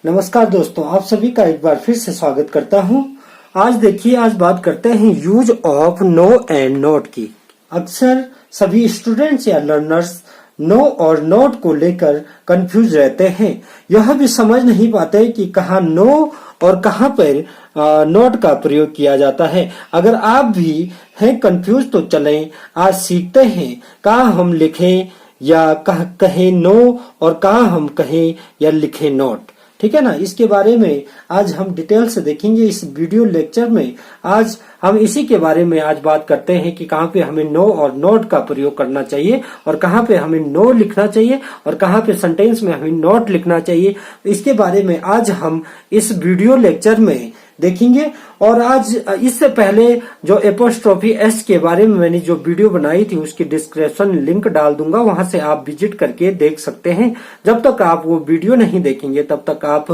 नमस्कार दोस्तों, आप सभी का एक बार फिर से स्वागत करता हूं। आज देखिए, आज बात करते हैं use of no and not की। अक्सर सभी स्टूडेंट्स या लर्नर्स नो और नॉट को लेकर कंफ्यूज रहते हैं। यह भी समझ नहीं पाते कि कहाँ नो और कहाँ पर नॉट का प्रयोग किया जाता है। अगर आप भी हैं कंफ्यूज तो चलें आज सीखते हैं कहाँ हम लिखें या कहें नो और कहाँ हम कहें या लिखें नॉट। ठीक है ना, इसके बारे में आज हम डिटेल से देखेंगे इस वीडियो लेक्चर में। आज हम इसी के बारे में आज बात करते हैं कि कहाँ पे हमें नो और नॉट का प्रयोग करना चाहिए और कहाँ पे हमें नो लिखना चाहिए और कहाँ पे सेंटेंस में हमें नॉट लिखना चाहिए। इसके बारे में आज हम इस वीडियो लेक्चर में देखेंगे। और आज इससे पहले जो एपोस्ट्रोफी एस के बारे में मैंने जो वीडियो बनाई थी उसकी डिस्क्रिप्शन लिंक डाल दूंगा, वहां से आप विजिट करके देख सकते हैं। जब तक आप वो वीडियो नहीं देखेंगे तब तक आप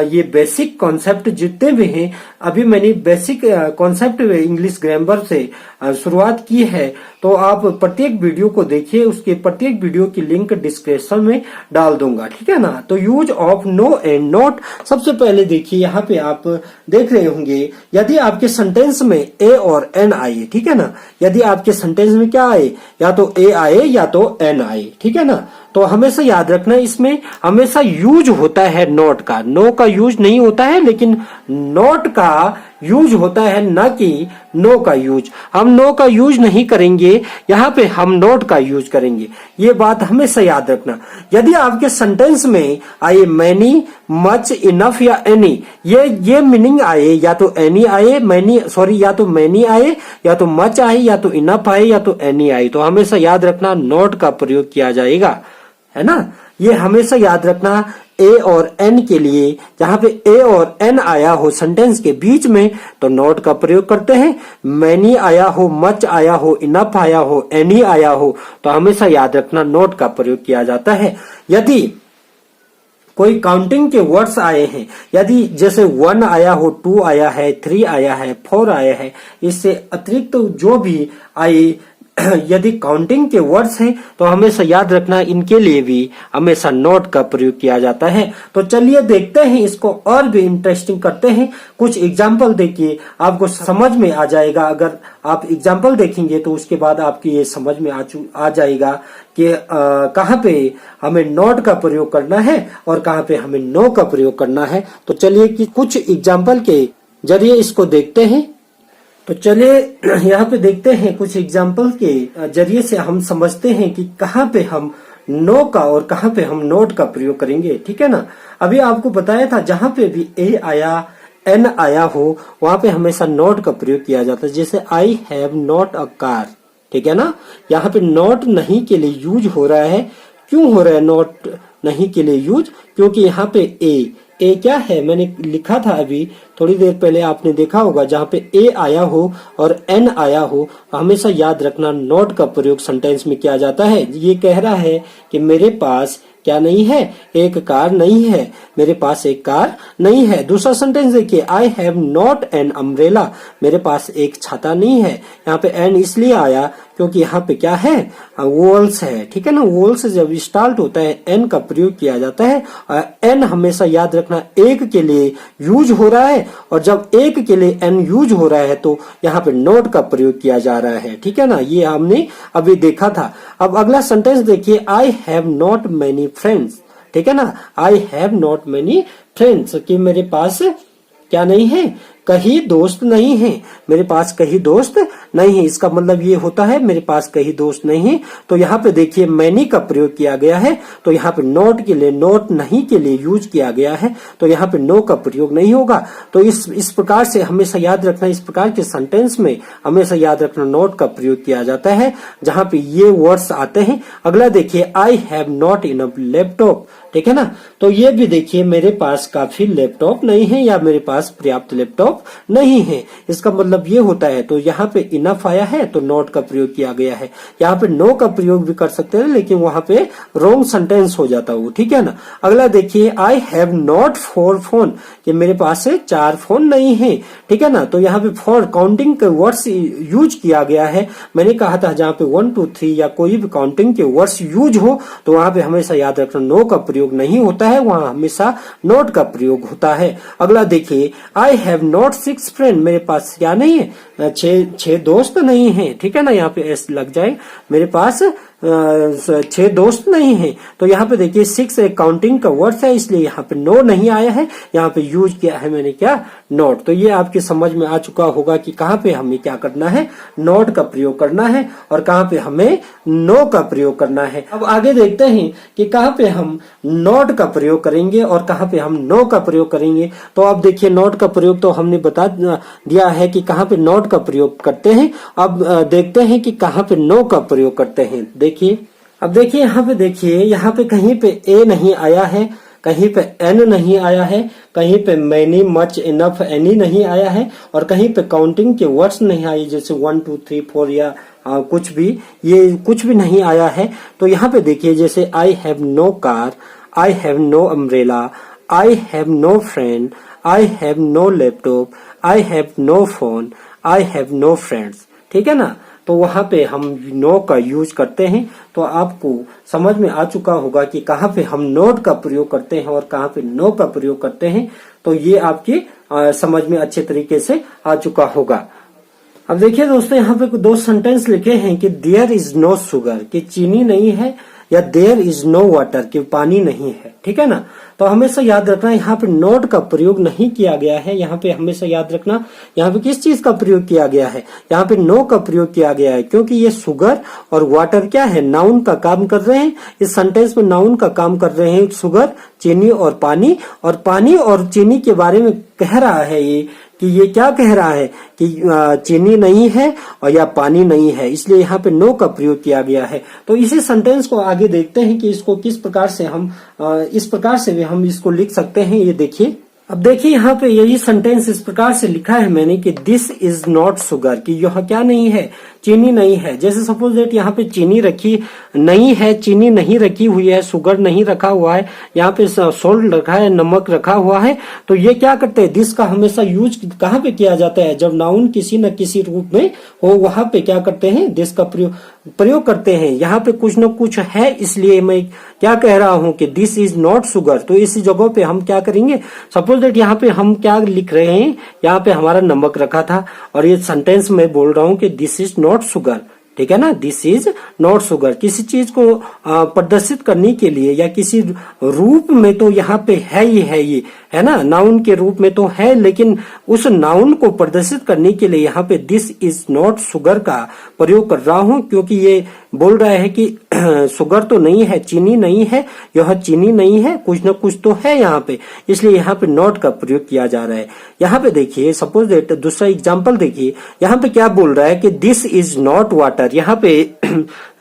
ये बेसिक कॉन्सेप्ट जितने भी हैं, अभी मैंने बेसिक कॉन्सेप्ट इंग्लिश ग्रामर से शुरुआत की है, तो आप प्रत्येक वीडियो को देखिए, उसके प्रत्येक वीडियो की लिंक डिस्क्रिप्शन में डाल दूंगा। ठीक है ना। तो use of no and not, सबसे पहले देखिए यहाँ पे आप देख रहे होंगे, यदि आपके सेंटेंस में ए और एन आए, ठीक है ना, यदि आपके सेंटेंस में क्या आए, या तो ए आए या तो एन आए, ठीक है ना, तो हमेशा याद रखना इसमें हमेशा यूज होता है नॉट का। नो का यूज नहीं होता है, लेकिन नॉट का यूज होता है, न कि नो का यूज। हम नो का यूज नहीं करेंगे, यहाँ पे हम नॉट का यूज करेंगे। ये बात हमेशा याद रखना। यदि आपके सेंटेंस में आए मैनी, मच, इनफ या एनी, ये मीनिंग आए, या तो एनी आए, या तो मैनी आए, या तो मच आए, या तो इनफ आए, या तो एनी आए, तो हमेशा याद रखना नॉट का प्रयोग किया जाएगा, है ना। ये हमेशा याद रखना ए और एन के लिए, जहां पे ए और एन आया हो सेंटेंस के बीच में तो नॉट का प्रयोग करते हैं। मैनी आया हो, मच आया हो, इनफ आया हो, एनी आया हो, तो हमेशा याद रखना नॉट का प्रयोग किया जाता है। यदि कोई काउंटिंग के वर्ड्स आए हैं, यदि जैसे 1 आया हो, 2 आया है, 3 आया है, 4 आया है, इससे अतिरिक्त तो जो भी आए यदि काउंटिंग के वर्ड्स हैं तो हमेशा याद रखना इनके लिए भी हमेशा नॉट का प्रयोग किया जाता है। तो चलिए देखते हैं, इसको और भी इंटरेस्टिंग करते हैं। कुछ एग्जाम्पल देखिए, आपको समझ में आ जाएगा। अगर आप एग्जाम्पल देखेंगे तो उसके बाद आपकी ये समझ में आ जाएगा कि कहाँ पे हमें नॉट का प्रयोग करना है और कहाँ पे हमें नो का प्रयोग करना है। तो चलिए कि कुछ एग्जाम्पल के जरिए इसको देखते हैं। तो चलिए यहाँ पे देखते हैं, कुछ एग्जाम्पल के जरिए से हम समझते हैं कि कहाँ पे हम नो का और कहाँ पे हम नॉट का प्रयोग करेंगे। ठीक है ना। अभी आपको बताया था जहां पे भी ए आया, एन आया हो, वहां पे हमेशा नॉट का प्रयोग किया जाता है। जैसे I have not a car, ठीक है ना, यहाँ पे नॉट नहीं के लिए यूज हो रहा है। क्यों हो रहा है नॉट नहीं के लिए यूज? क्योंकि यहाँ पे ए क्या है, मैंने लिखा था अभी थोड़ी देर पहले, आपने देखा होगा, जहाँ पे ए आया हो और एन आया हो, हमेशा याद रखना नॉट का प्रयोग सेंटेंस में किया जाता है। ये कह रहा है कि मेरे पास क्या नहीं है, एक कार नहीं है, मेरे पास एक कार नहीं है। दूसरा सेंटेंस देखिए, I have not an umbrella, मेरे पास एक छाता नहीं है। यहाँ पे एन इसलिए आया क्योंकि यहाँ पे क्या है, वोल्स है। ठीक है ना, वोल्स जब स्टार्ट होता है एन का प्रयोग किया जाता है। एन हमेशा याद रखना एक के लिए यूज हो रहा है, और जब एक के लिए एन यूज हो रहा है तो यहाँ पे नॉट का प्रयोग किया जा रहा है। ठीक है ना, ये हमने अभी देखा था। अब अगला सेंटेंस देखिए, I have not many friends, ठीक है ना, I have not many friends, कि मेरे पास क्या नहीं है, कहीं दोस्त नहीं है, मेरे पास कहीं दोस्त नहीं है। इसका मतलब ये होता है मेरे पास कहीं दोस्त नहीं है। तो यहाँ पे देखिए मैनी का प्रयोग किया गया है, तो यहाँ पे नॉट के लिए, नॉट नहीं के लिए यूज किया गया है, तो यहाँ पे नो का प्रयोग नहीं होगा। तो इस प्रकार से हमेशा याद रखना, इस प्रकार के सेंटेंस में हमेशा याद रखना नॉट का प्रयोग किया जाता है जहाँ पे ये वर्ड्स आते हैं। अगला देखिए, I have not enough laptop, ठीक है ना, तो ये भी देखिए मेरे पास काफी लैपटॉप नहीं है या मेरे पास पर्याप्त लैपटॉप नहीं है। इसका मतलब ये होता है, तो यहाँ पे इनफ आया है तो नॉट का प्रयोग किया गया है। यहाँ पे नो का प्रयोग भी कर सकते हैं लेकिन वहां पे रॉन्ग सेंटेंस हो जाता वो, ठीक है ना। अगला देखिए, आई हैव नॉट 4 फोन, कि मेरे पास 4 फोन नहीं है, ठीक है ना। तो यहाँ पे फॉर काउंटिंग के वर्ड्स यूज किया गया है। मैंने कहा था जहाँ पे 1 2 3 या कोई भी काउंटिंग के वर्ड्स यूज हो तो वहां पे हमेशा याद रखना नो का प्रयोग नहीं होता है, वहां हमेशा नॉट का प्रयोग होता है। अगला देखिए, आई हैव नॉट 6 फ्रेंड, मेरे पास क्या नहीं है, 6 दोस्त नहीं है, ठीक है ना। यहाँ पे एस लग जाए, मेरे पास 6 दोस्त नहीं है। तो यहाँ पे देखिए 6 एक काउंटिंग का वर्ड है, इसलिए यहाँ पे नो नहीं आया है, यहाँ पे यूज किया है मैंने क्या, नॉट। तो ये आपके समझ में आ चुका होगा कि कहाँ पे हमें क्या करना है, नॉट का प्रयोग करना है और कहाँ पे हमें नो का प्रयोग करना है। अब आगे देखते हैं कि कहाँ पे हम नॉट का प्रयोग करेंगे और कहाँ पे हम नो का प्रयोग करेंगे। तो अब देखिए नॉट का प्रयोग तो हमने बता दिया है कि कहाँ पे नॉट का प्रयोग करते हैं। अब देखते हैं कि कहाँ पे नो का प्रयोग करते हैं। अब देखिए यहाँ पे देखिए, यहाँ पे कहीं पे ए नहीं आया है, कहीं पे एन नहीं आया है, कहीं पे मैनी मच इनफ एनी नहीं आया है और कहीं पे काउंटिंग के वर्ड्स नहीं आए जैसे 1 2 3 4 या कुछ भी, ये कुछ भी नहीं आया है। तो यहाँ पे देखिए जैसे I have no car, I have no umbrella, I have no friend, I have no laptop, I have no phone, I have no friends, ठीक है ना। तो वहां पे हम नो का यूज करते हैं। तो आपको समझ में आ चुका होगा कि कहाँ पे हम नॉट का प्रयोग करते हैं और कहाँ पे नो का प्रयोग करते हैं। तो ये आपकी समझ में अच्छे तरीके से आ चुका होगा। अब देखिए दोस्तों, यहाँ पे 2 सेंटेंस लिखे हैं कि देयर इज नो शुगर, कि चीनी नहीं है, या देयर इज नो वाटर, कि पानी नहीं है, ठीक है ना। तो हमेशा याद रखना यहाँ पे नॉट का प्रयोग नहीं किया गया है। यहाँ पे हमेशा याद रखना यहाँ पे किस चीज का प्रयोग किया गया है, यहाँ पे नो का प्रयोग किया गया है, क्योंकि ये शुगर और वाटर क्या है, नाउन का काम कर रहे हैं। इस सेंटेंस में नाउन का काम कर रहे हैं शुगर, चीनी और पानी और चीनी के बारे में कह रहा है ये कि ये क्या कह रहा है कि चीनी नहीं है और या पानी नहीं है, इसलिए यहाँ पे नो का प्रयोग किया गया है। तो इसी सेंटेंस को आगे देखते हैं कि इसको किस प्रकार से हम इस प्रकार से भी हम इसको लिख सकते हैं। ये देखिए, अब देखिए यहाँ पे यही सेंटेंस इस प्रकार से लिखा है मैंने कि दिस इज नॉट शुगर, कि यह क्या नहीं है, चीनी नहीं है। जैसे सपोज दैट यहाँ पे चीनी रखी नहीं है, चीनी नहीं रखी हुई है, शुगर नहीं रखा हुआ है, यहाँ पे सोल्ट रखा है, नमक रखा हुआ है। तो ये क्या करते हैं, दिस का हमेशा यूज कहाँ पे किया जाता है, जब नाउन किसी न किसी रूप में हो वहां पे क्या करते हैं, दिस का प्रयोग करते हैं। यहाँ पे कुछ न कुछ है, इसलिए मैं क्या कह रहा हूं कि दिस इज नॉट शुगर। तो इसी जगह पे हम क्या करेंगे, सपोज दैट यहाँ पे हम क्या लिख रहे हैं, यहाँ पे हमारा नमक रखा था और ये सेंटेंस में बोल रहा हूं कि दिस इज नॉट शुगर, ठीक है ना। दिस इज नॉट शुगर, किसी चीज को प्रदर्शित करने के लिए या किसी रूप में तो यहाँ पे है ही है, ये है ना, नाउन के रूप में तो है, लेकिन उस नाउन को प्रदर्शित करने के लिए यहाँ पे दिस इज नॉट शुगर का प्रयोग कर रहा हूं, क्योंकि ये बोल रहा है कि शुगर तो नहीं है, चीनी नहीं है, यह चीनी नहीं है, कुछ न कुछ तो है यहाँ पे, इसलिए यहाँ पे नॉट का प्रयोग किया जा रहा है। यहाँ पे देखिए सपोज दैट दूसरा एग्जांपल देखिए, यहाँ पे क्या बोल रहा है कि दिस इज नॉट वाटर। यहाँ पे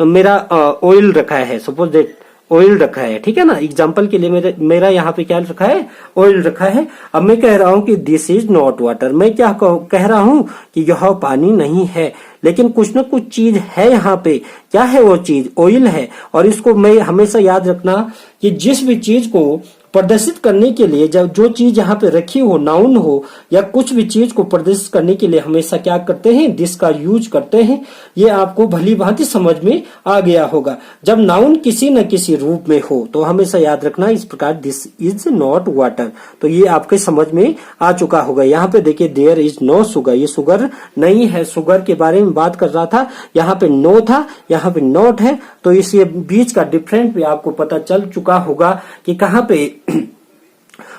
मेरा ऑयल रखा है, सपोज दैट ऑयल रखा है, ठीक है ना। एग्जाम्पल के लिए मेरा यहाँ पे क्या रखा है, ऑयल रखा है। अब मैं कह रहा हूँ कि दिस इज नॉट वाटर, मैं क्या कह रहा हूँ कि यह पानी नहीं है, लेकिन कुछ न कुछ चीज है यहाँ पे। क्या है वो चीज, ऑयल है। और इसको मैं हमेशा याद रखना कि जिस भी चीज को प्रदर्शित करने के लिए, जब जो चीज यहाँ पे रखी हो, नाउन हो या कुछ भी चीज को प्रदर्शित करने के लिए हमेशा क्या करते हैं, दिस का यूज करते हैं। ये आपको भली भांति समझ में आ गया होगा। जब नाउन किसी न किसी रूप में हो तो हमेशा याद रखना इस प्रकार, दिस इज नॉट वाटर। तो ये आपके समझ में आ चुका होगा। यहाँ पे देखिए देयर इज नो शुगर, ये शुगर नहीं है, शुगर के बारे में बात कर रहा था, यहाँ पे नो था, यहाँ पे नॉट है। तो इस बीच का डिफरेंस भी आपको पता चल चुका होगा कि कहाँ पे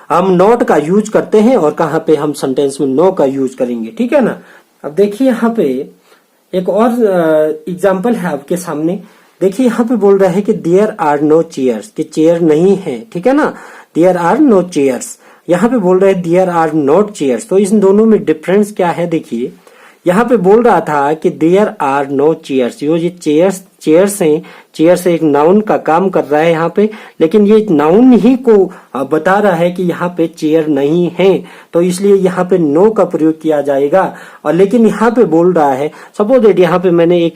हम नॉट का यूज करते हैं और कहाँ पे हम सेंटेंस में नो का यूज करेंगे, ठीक है ना। अब देखिए यहाँ पे एक और एग्जांपल है आपके सामने। देखिए यहाँ पे बोल रहा है कि देयर आर नो चेयर्स, कि चेयर नहीं है, ठीक है ना। देयर आर नो चेयर्स, यहाँ पे बोल रहा है देयर आर नॉट चेयर्स। तो इन दोनों में डिफरेंस क्या है, देखिए यहाँ पे बोल रहा था कि देयर आर नो चेयर्स। ये चेयर्स हैं, चेयर्स एक नाउन का काम कर रहा है यहाँ पे, लेकिन ये नाउन ही को बता रहा है कि यहाँ पे चेयर नहीं है, तो इसलिए यहाँ पे नो का प्रयोग किया जाएगा। और लेकिन यहाँ पे बोल रहा है, सपोज दैट यहाँ पे मैंने एक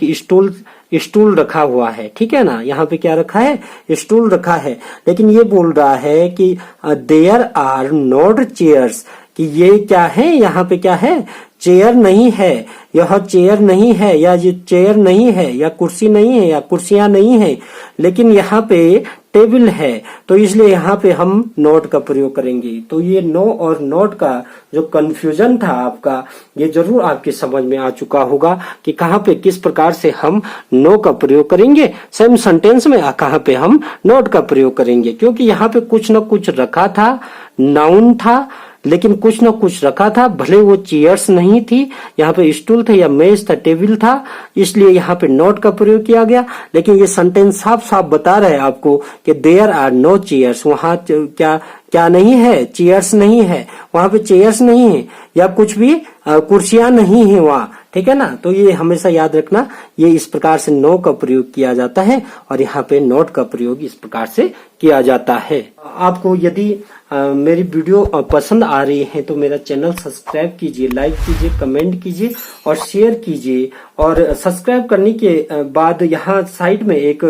स्टूल रखा हुआ है, ठीक है ना, यहाँ पे क्या रखा है, स्टूल रखा है, लेकिन ये बोल रहा है कि देयर आर नॉट चेयर्स, कि ये क्या है, यहाँ पे क्या है, चेयर नहीं है, यह चेयर नहीं है, या ये चेयर नहीं है, या कुर्सी नहीं है, या कुर्सियां नहीं है, लेकिन यहाँ पे टेबल है, तो इसलिए यहाँ पे हम नॉट का प्रयोग करेंगे। तो ये नो और नॉट का जो कंफ्यूजन था आपका, ये जरूर आपके समझ में आ चुका होगा कि कहाँ पे किस प्रकार से हम नो का प्रयोग करेंगे, सेम सेंटेंस में कहाँ पे हम नॉट का प्रयोग करेंगे। क्योंकि यहाँ पे कुछ न कुछ रखा था, नाउन था, लेकिन कुछ न कुछ रखा था, भले वो चेयर्स नहीं थी, यहाँ पे स्टूल थे या मेज था, टेबल था, इसलिए यहाँ पे नॉट का प्रयोग किया गया। लेकिन ये सेंटेंस साफ साफ बता रहा है आपको कि देयर आर नो चेयर्स, वहां क्या नहीं है, चेयर्स नहीं है, वहां पे चेयर्स नहीं है, या कुछ भी कुर्सियां नहीं है वहां, ठीक है ना। तो ये हमेशा याद रखना, ये इस प्रकार से नो का प्रयोग किया जाता है और यहाँ पे नॉट का प्रयोग इस प्रकार से किया जाता है। आपको यदि मेरी वीडियो पसंद आ रही है तो मेरा चैनल सब्सक्राइब कीजिए, लाइक कीजिए, कमेंट कीजिए और शेयर कीजिए। और सब्सक्राइब करने के बाद यहाँ साइड में एक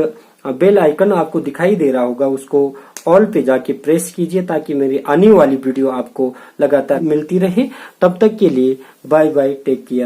बेल आइकन आपको दिखाई दे रहा होगा, उसको ऑल पे जाके प्रेस कीजिए ताकि मेरी आने वाली वीडियो आपको लगातार मिलती रहे। तब तक के लिए बाय बाय, टेक केयर।